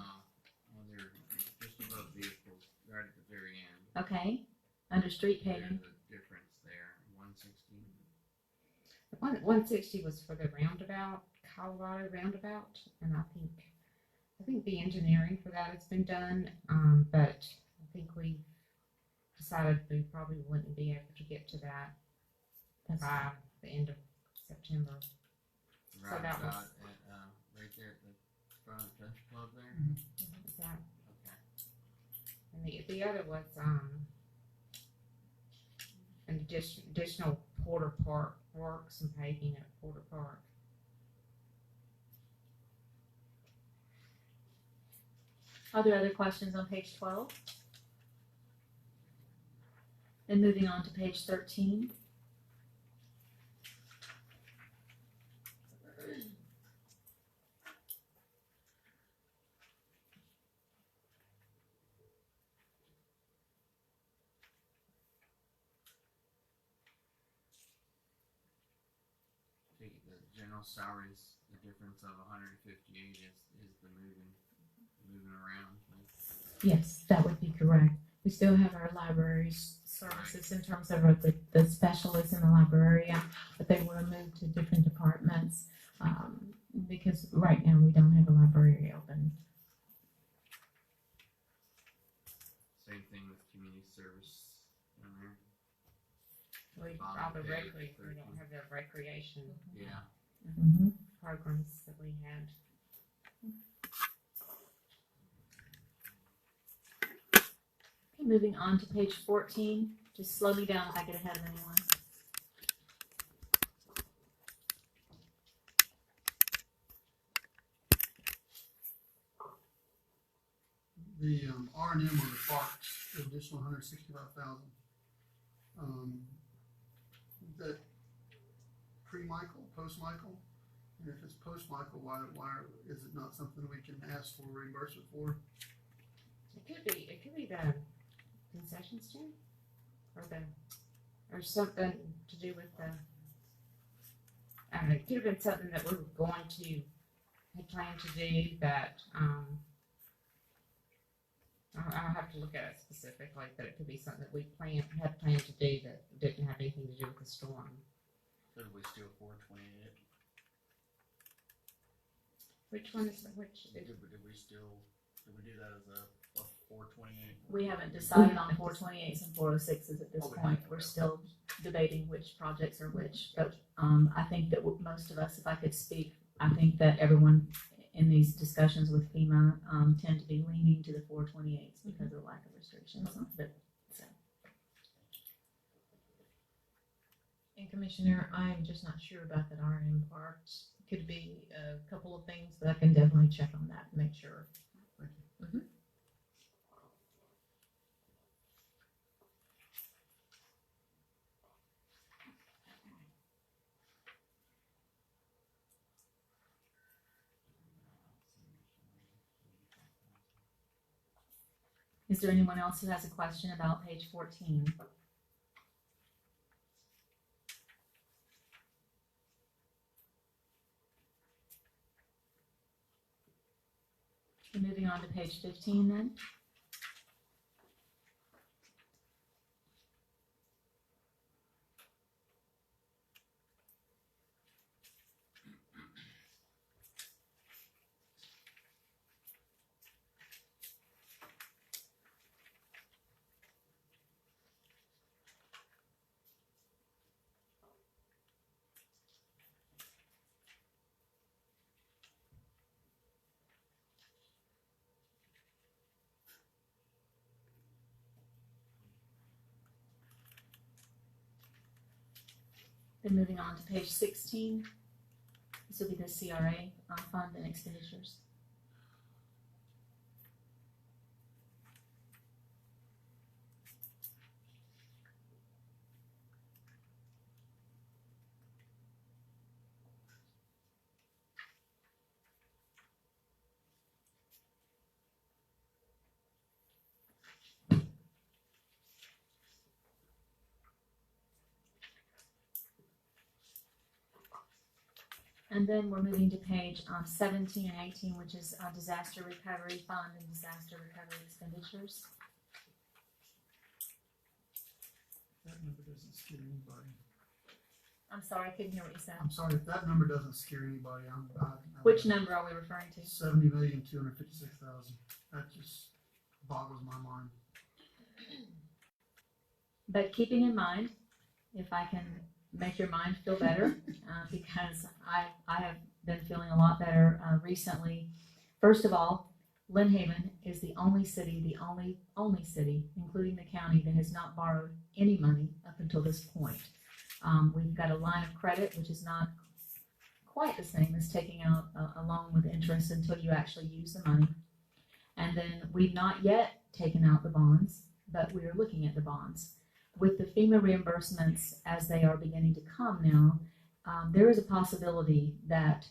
well, they're just above vehicles, right at the very end. Okay, under street paving. There's a difference there, 160. 160 was for the roundabout, Colorado roundabout, and I think the engineering for that has been done, but I think we decided we probably wouldn't be able to get to that by the end of September. Right So that about was- at, right there at the front of the country club there. Is that- Okay. And the other was an additional Porter Park work, some paving at Porter Park. Are there other questions on page 12? And moving on to page 13. The general salaries, the difference of 158 is the moving around. Yes, that would be correct. We still have our library services in terms of the specialists in the library, but they were moved to different departments because right now we don't have a library open. Same thing with community service down there. We Bottom page, we 13. don't have the recreation Yeah. Mm-hmm. programs that we had. Okay, moving on to page 14. Just slow me down if I get ahead of anyone. The R&M on the parks, the additional 165,000. That pre-Michael, post-Michael? And if it's post-Michael, why is it not something we can ask for reimbursement for? It could be the concession stand, or something to do with the. It could have been something that we were going to had planned to do that. I'll have to look at it specifically, but it could be something that we had planned to do that didn't have anything to do with the storm. Could we steal 428? Which one is which? Did we do that as a 428? We haven't decided on 428s and 406s at this Oh, we point. haven't. We're still debating which projects are which. But I think that most of us, if I could speak, I think that everyone in these discussions with FEMA tend to be leaning to the 428s because of lack of restrictions. But so. And Commissioner, I'm just not sure about that R&M part. Could be a couple of things, but I can definitely check on that and make sure. Thank you. Mm-hmm. Is there anyone else who has a question about page 14? Moving on to page 15 then. Then moving on to page 16. This will be the CRA fund and expenditures. And then we're moving to page 17 and 18, which is disaster recovery fund and disaster recovery expenditures. That number doesn't scare anybody. I'm sorry, I couldn't hear what you said. I'm sorry, if that number doesn't scare anybody, Which number are we referring to? 70,256,000. That just boggles my mind. But keeping in mind, if I can make your mind feel better, because I have been feeling a lot better recently. First of all, Lynn Haven is the only city, the only city, including the county, that has not borrowed any money up until this point. We've got a line of credit, which is not quite the same as taking out a loan with interest until you actually use the money. And then we've not yet taken out the bonds, but we are looking at the bonds. With the FEMA reimbursements as they are beginning to come now, there is a possibility that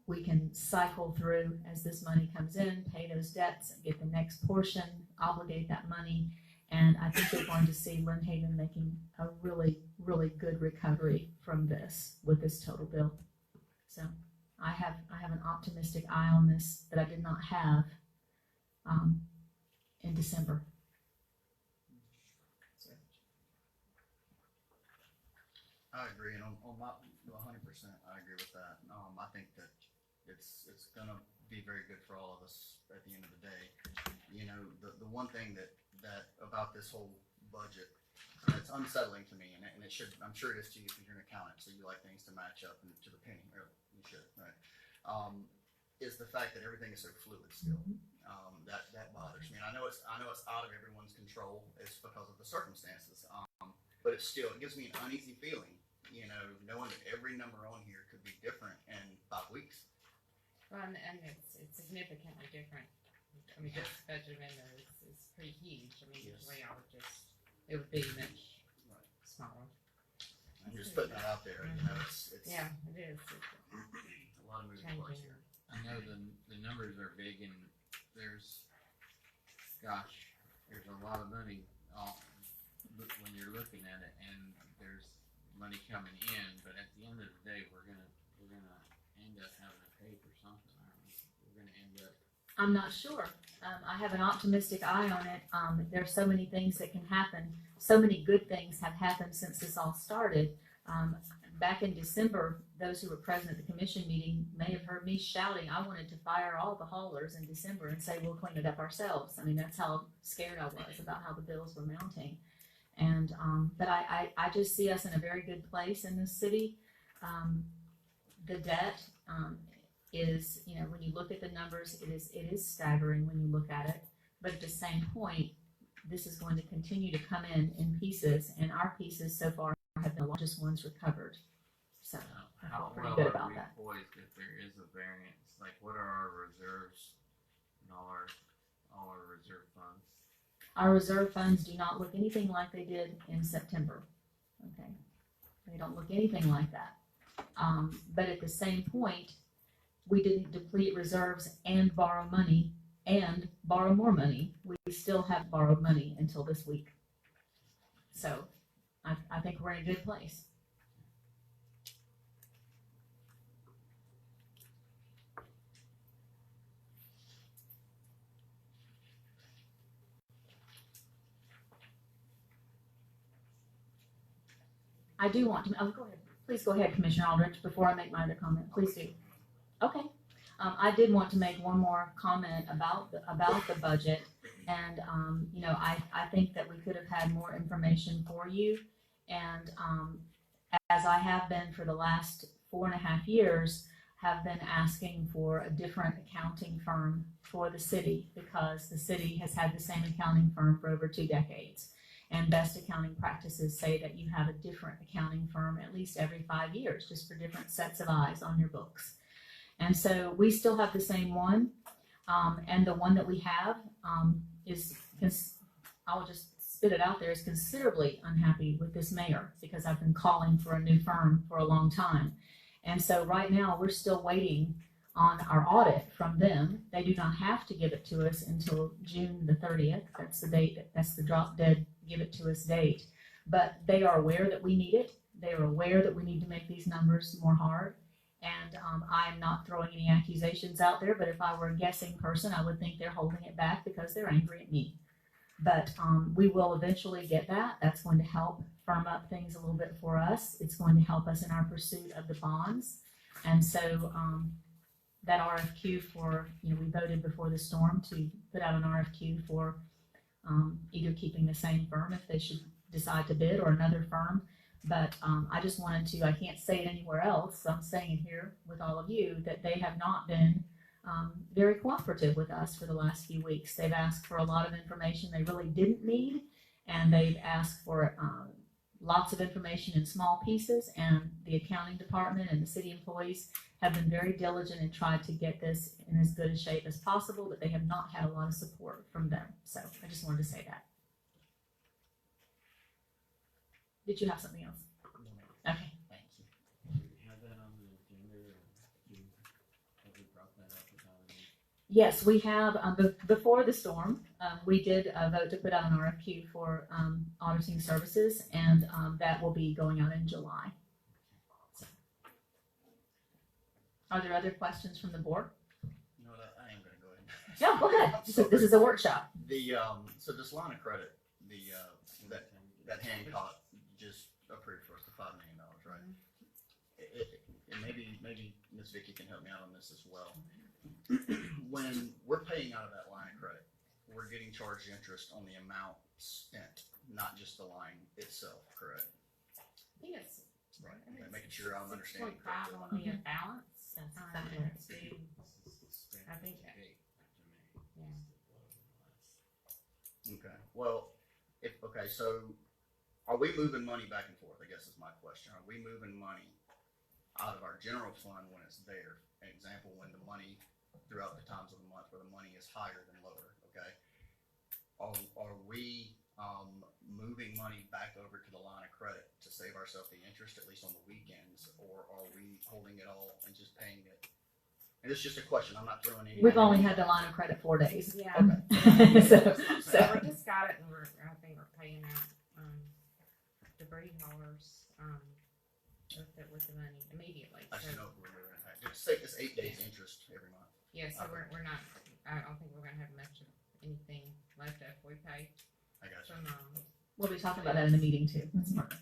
we can cycle through as this money comes in, pay those debts, get the next portion, obligate that money, and I think you're going to see Lynn Haven making a really, really good recovery from this with this total bill. So I have an optimistic eye on this that I did not have in December. I agree, and on my 100%, I agree with that. I think that it's gonna be very good for all of us at the end of the day. You know, the one thing that about this whole budget that's unsettling to me, and it should, I'm sure it is to you because you're an accountant, so you like things to match up and to the penny. Or you should, right? Is the fact that everything is so fluid still. That bothers me. And I know it's out of everyone's control. It's because of the circumstances. But it gives me an uneasy feeling, you know, knowing that every number on here could be different in 5 weeks. Well, and it's significantly different. I mean, this budget amendment is pretty huge. I mean, Yes. usually it would be much Right. smaller. I'm just putting that out there. You know, it's Yeah, it is. a lot of moving parts Changing. here. I know the numbers are big and there's a lot of money when you're looking at it, and there's money coming in, but at the end of the day, we're gonna end up having to pay for something, aren't we? We're gonna end up. I'm not sure. I have an optimistic eye on it. There's so many things that can happen. So many good things have happened since this all started. Back in December, those who were present at the commission meeting may have heard me shouting, I wanted to fire all the haulers in December and say, we'll clean it up ourselves. I mean, that's how scared I was about how the bills were mounting. And, but I just see us in a very good place in this city. The debt, is, you know, when you look at the numbers, it is staggering when you look at it. But at the same point, this is going to continue to come in pieces, and our pieces so far have been the largest ones recovered. So I feel pretty good about that. How well are we poised if there is a variance? Like, what are our reserves and all our reserve funds? Our reserve funds do not look anything like they did in September. Okay, they don't look anything like that. But at the same point, we didn't deplete reserves and borrow money and borrow more money. We still have borrowed money until this week. So I think we're in a good place. I do want to, go ahead. Please go ahead, Commissioner Aldrich, before I make my other comment. Please do. Okay. I did want to make one more comment about the budget. And, I think that we could have had more information for you. And as I have been for the last 4.5 years, have been asking for a different accounting firm for the city, because the city has had the same accounting firm for over 2 decades. And best accounting practices say that you have a different accounting firm at least every 5 years, just for different sets of eyes on your books. And so we still have the same one, and the one that we have I will just spit it out there, is considerably unhappy with this mayor, because I've been calling for a new firm for a long time. And so right now we're still waiting on our audit from them. They do not have to give it to us until June the 30th. That's the date, that's the drop dead give it to us date. But they are aware that we need it. They are aware that we need to make these numbers more hard. And I'm not throwing any accusations out there, but if I were a guessing person, I would think they're holding it back because they're angry at me. But we will eventually get that. That's going to help firm up things a little bit for us. It's going to help us in our pursuit of the bonds. And so that RFQ for, we voted before the storm to put out an RFQ for either keeping the same firm if they should decide to bid, or another firm. But I just wanted to, I can't say it anywhere else, so I'm saying it here with all of you, that they have not been very cooperative with us for the last few weeks. They've asked for a lot of information they really didn't need, and they've asked for lots of information in small pieces, and the accounting department and the city employees have been very diligent and tried to get this in as good a shape as possible, but they have not had a lot of support from them. So I just wanted to say that. Did you have something else? Okay. Thank you. Do you have that on the agenda, or have we brought that up without any? Yes, we have, before the storm, we did vote to put out an RFQ for auditing services, and that will be going out in July. So. Are there other questions from the board? You know what, I am gonna go ahead. No, go ahead. This is a workshop. So this line of credit, that Hancock just approved for us, the $5 million, right? And maybe Ms. Vicky can help me out on this as well. When we're paying out of that line of credit, we're getting charged interest on the amount spent, not just the line itself, correct? I think it's Right. Making sure I'm understanding 6.5 correctly. on the balance, and something to, I think, Okay, well, so are we moving money back and forth, I guess is my question. Are we moving money out of our general fund when it's there? An example, when the money, throughout the times of the month where the money is higher than lower, okay? Are we moving money back over to the line of credit to save ourselves the interest, at least on the weekends, or are we holding it all and just paying it? And it's just a question, I'm not throwing any. We've only had the line of credit 4 days. yeah. Okay. So We just got it, and I think we're paying out debris haulers with the money immediately. I So, should know if we're moving it. Just say it's 8 days interest every month. yeah, so we're not. I don't think we're gonna have much of anything left after we pay I got you. from we'll be talking about that in the meeting too. That's smart.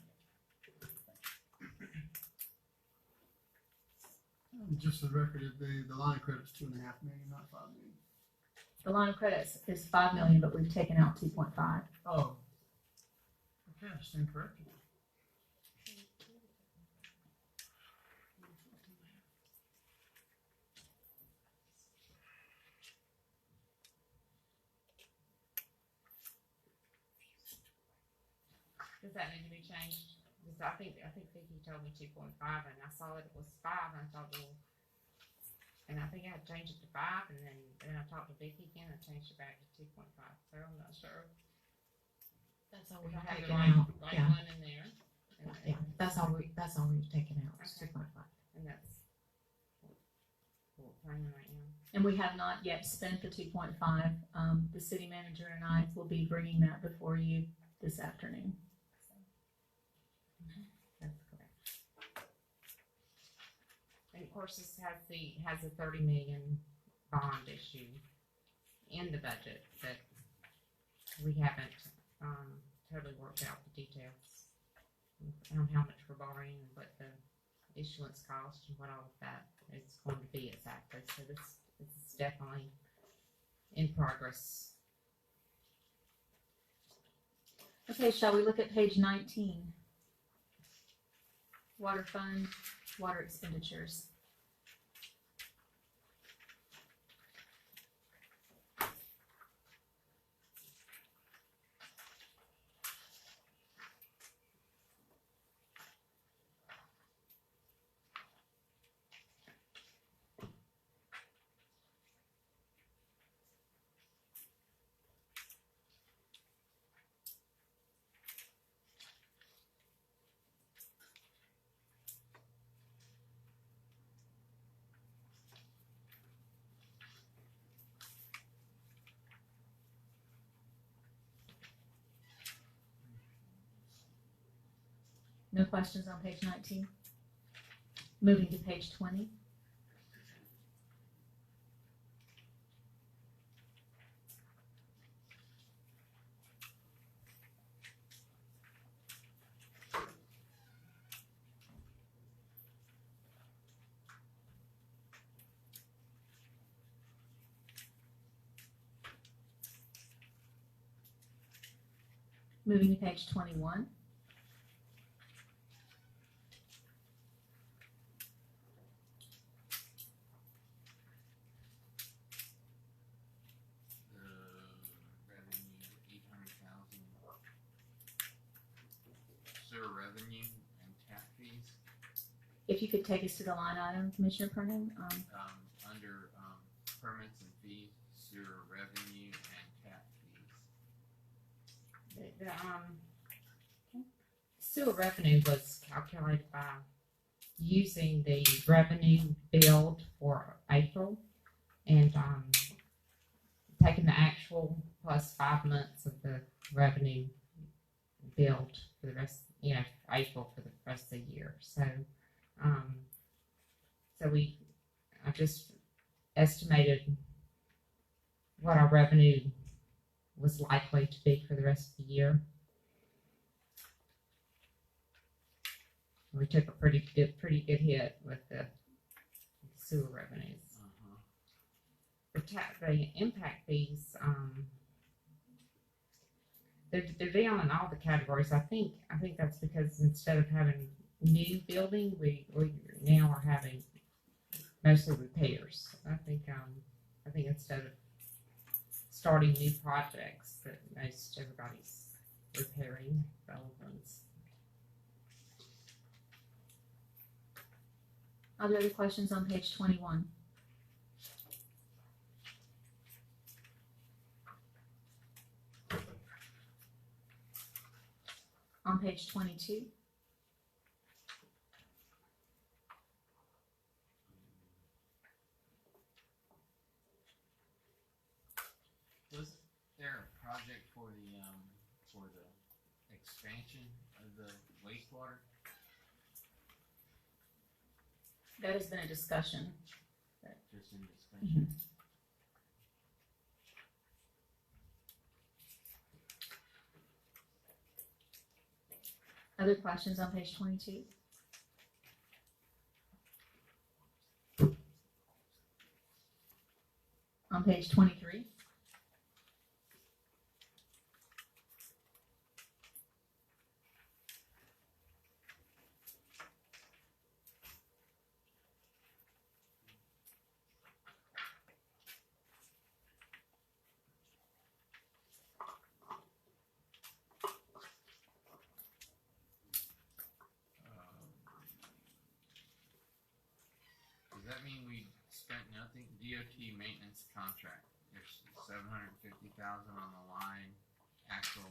Just for the record, the line of credit's $2.5 million, not $5 million. The line of credit is $5 million, but we've taken out 2.5. Oh. Okay, I stand corrected. Does that need to be changed? Because I think Vicky told me 2.5, and I saw that it was 5, and I thought, well, and I think I had changed it to 5, and then I talked to Vicky again, and changed it back to 2.5. So I'm not sure. That's all If we've I have the taken out. right Yeah, one in there. yeah. That's all we've taken out. It's Okay. 2.5. And that's what we're planning right now. And we have not yet spent the 2.5. The city manager and I will be bringing that before you this afternoon. That's correct. And of course, this has a 30 million bond issue in the budget that we haven't totally worked out the details on how much we're borrowing and what the issuance cost and what all of that is going to be exactly. So this is definitely in progress. Okay, shall we look at page 19? Water fund, water expenditures. No questions on page 19? Moving to page 20. Moving to page 21. Revenue, 800,000. Sewer revenue and tap fees, If you could take us to the line item, Commissioner Pernin. under, permits and fees, sewer revenue and tap fees. The sewer revenue was calculated by using the revenue billed for April and taking the actual plus 5 months of the revenue billed for the rest, April for the rest of the year. So, I just estimated what our revenue was likely to be for the rest of the year. We took a pretty good hit with the sewer revenues. The impact fees, they're down in all the categories. I think that's because instead of having new building, we now are having mostly repairs. I think instead of starting new projects, that most everybody's repairing the old ones. Are there other questions on page 21? On page 22? Was there a project for the expansion of the wastewater? That has been a discussion. Just in discussion. Other questions on page 22? On page 23? Does that mean we spent nothing? DOT maintenance contract. There's 750,000 on the line. Actual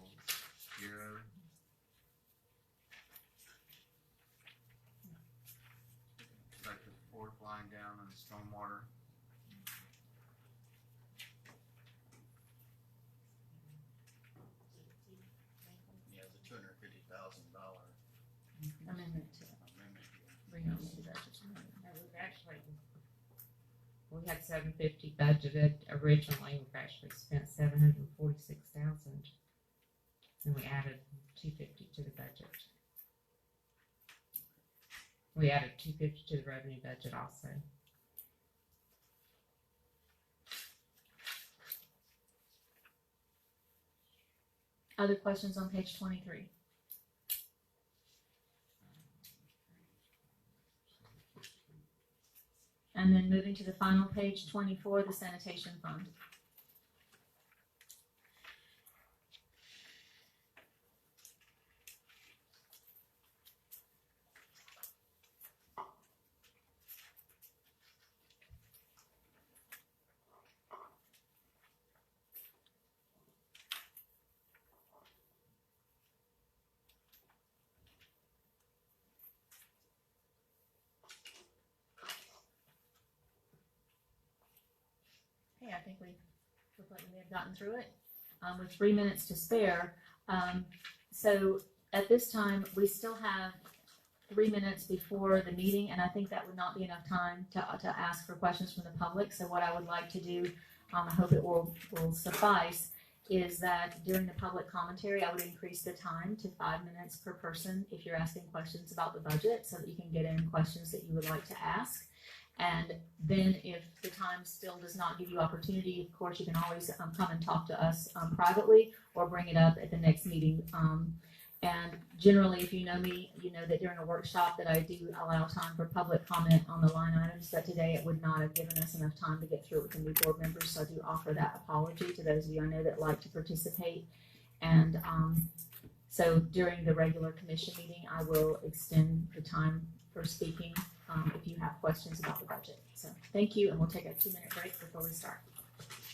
0. It's like the fourth line down on the stormwater. we had 750 budgeted originally. We've actually spent 746,000, and we added 250 to the budget. We added 250 to the revenue budget also. Other questions on page 23? And then moving to the final page, 24, the sanitation fund. Okay, I think we look like we may have gotten through it with 3 minutes to spare. So at this time, we still have 3 minutes before the meeting, and I think that would not be enough time to ask for questions from the public. So what I would like to do, I hope it will suffice, is that during the public commentary, I would increase the time to 5 minutes per person if you're asking questions about the budget, so that you can get in questions that you would like to ask. And then if the time still does not give you opportunity, of course, you can always come and talk to us privately or bring it up at the next meeting. And generally, if you know me, you know that during a workshop that I do allow time for public comment on the line items, but today it would not have given us enough time to get through it with the new board members, so I do offer that apology to those of you I know that like to participate. And so during the regular commission meeting, I will extend the time for speaking if you have questions about the budget. So thank you, and we'll take a 2-minute break before we start.